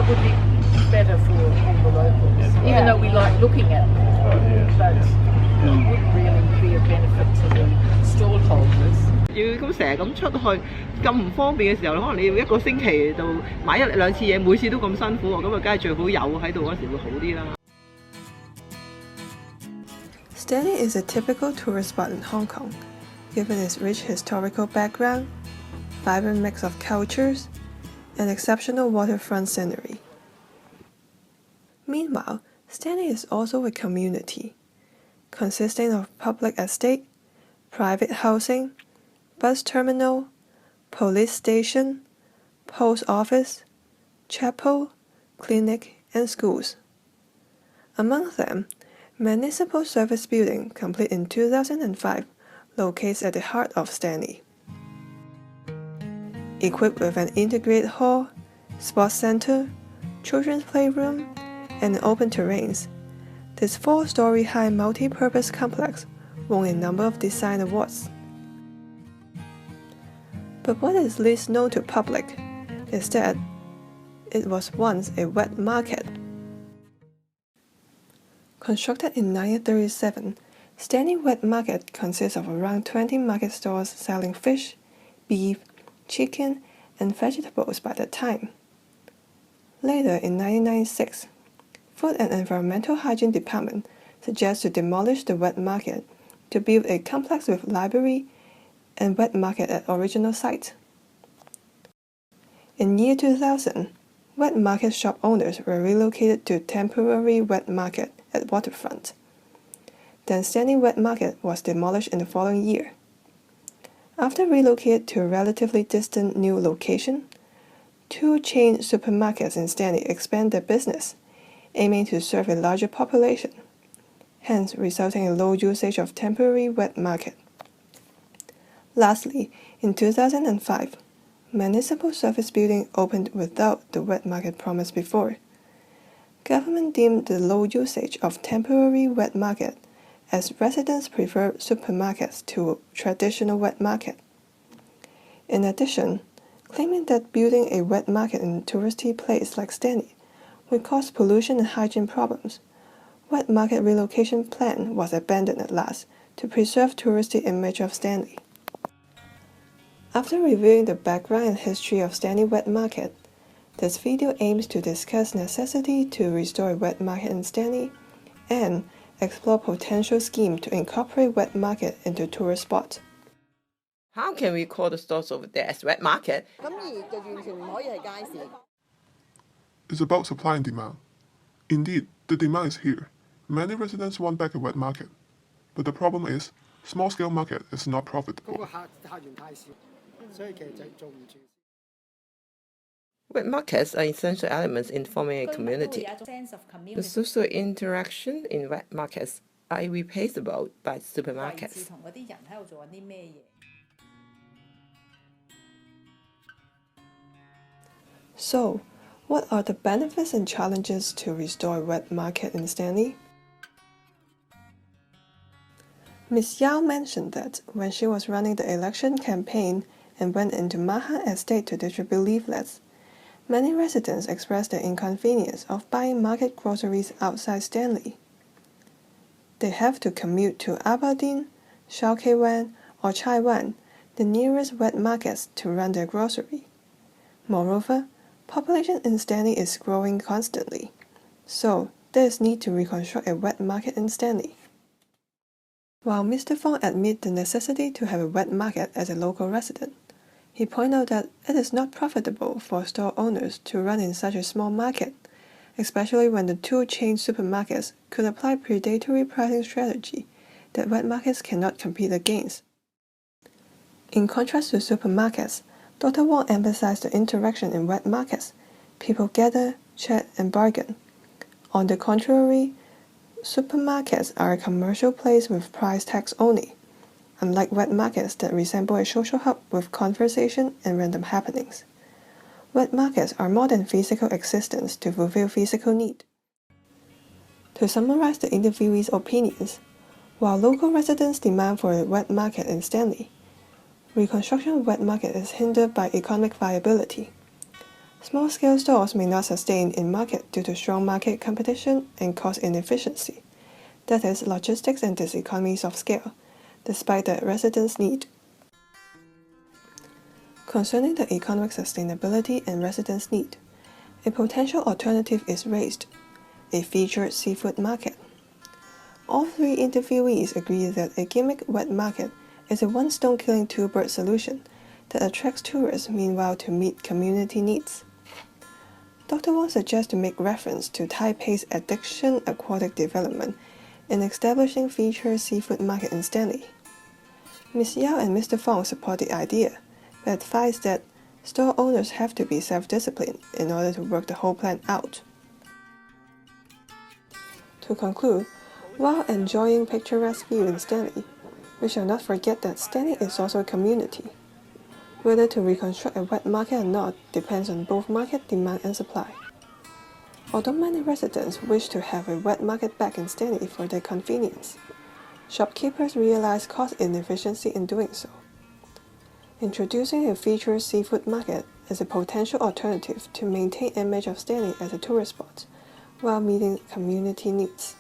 that would be better for all the locals, even though we like looking at them, but it wouldn't really be a benefit to the stallholders. 要咁成日咁出去咁唔方便嘅時候，可能你要一個星期就買一兩次嘢，每次都咁辛苦喎，咁啊，梗係最好有喺度嗰時會好啲啦。Stanley is a typical tourist spot in Hong Kong, given its rich historical background, vibrant mix of cultures, and exceptional waterfront scenery. Meanwhile, Stanley is also a community, consisting of public estate, private housing, bus terminal, police station, post office, chapel, clinic, and schools. Among them, Municipal Service Building, complete in 2005, locates at the heart of Stanley. Equipped with an integrated hall, sports center, children's playroom, and open terrains, this 4-story high multi-purpose complex won a number of design awards. But what is least known to public is that it was once a wet market. Constructed in 1937, Stanley Wet Market consists of around 20 market stalls selling fish, beef, chicken, and vegetables by the time. Later, in 1996, Food and Environmental Hygiene Department suggests to demolish the wet market to build a complex with library and wet market at original site. In year 2000, wet market shop owners were relocated to temporary wet market at waterfront. Then Stanley Wet Market was demolished in the following year. After relocated to a relatively distant new location, 2 chain supermarkets in Stanley expand their business, aiming to serve a larger population, hence resulting in low usage of temporary wet market. Lastly, in 2005, Municipal Service Building opened without the wet market promised before. Government deemed the low usage of temporary wet market as residents prefer supermarkets to traditional wet market. In addition, claiming that building a wet market in a touristy place like Stanley would cause pollution and hygiene problems, wet market relocation plan was abandoned at last to preserve touristy image of Stanley. After reviewing the background and history of Stanley Wet Market, this video aims to discuss necessity to restore a wet market in Stanley and explore potential scheme to incorporate wet market into tourist spot. How can we call the stores over there as wet market? It's about supply and demand. Indeed, the demand is here. Many residents want back a wet market. But the problem is, small-scale market is not profitable. Wet markets are essential elements in forming a community. The social interaction in wet markets are irreplaceable by supermarkets. So, what are the benefits and challenges to restore a wet market in Stanley? Ms. Yao mentioned that when she was running the election campaign and went into Maha Estate to distribute leaflets, many residents expressed the inconvenience of buying market groceries outside Stanley. They have to commute to Aberdeen, Shau Kei Wan, or Chai Wan, the nearest wet markets, to run their grocery. Moreover, population in Stanley is growing constantly, so there is need to reconstruct a wet market in Stanley. While Mr. Fong admits the necessity to have a wet market as a local resident, he pointed out that it is not profitable for store owners to run in such a small market, especially when the 2 chain supermarkets could apply predatory pricing strategy that wet markets cannot compete against. In contrast to supermarkets, Dr. Wong emphasized the interaction in wet markets. People gather, chat, and bargain. On the contrary, supermarkets are a commercial place with price tags only, unlike wet markets that resemble a social hub with conversation and random happenings. Wet markets are more than physical existence to fulfill physical need. To summarize the interviewees' opinions, while local residents demand for a wet market in Stanley, reconstruction of wet market is hindered by economic viability. Small-scale stores may not sustain in market due to strong market competition and cost inefficiency, that is, logistics and diseconomies of scale, despite the residents' need. Concerning the economic sustainability and residents' need, a potential alternative is raised, a featured seafood market. All three interviewees agree that a gimmick wet market is a one-stone-killing two-bird solution that attracts tourists meanwhile to meet community needs. Dr. Wang suggests to make reference to Taipei's addiction aquatic development in establishing featured seafood market in Stanley. Ms. Yao and Mr. Fong support the idea, but advise that store owners have to be self-disciplined in order to work the whole plan out. To conclude, while enjoying picturesque view in Stanley, we shall not forget that Stanley is also a community. Whether to reconstruct a wet market or not depends on both market demand and supply. Although many residents wish to have a wet market back in Stanley for their convenience, shopkeepers realize cost inefficiency in doing so. Introducing a featured seafood market is a potential alternative to maintain image of Stanley as a tourist spot while meeting community needs.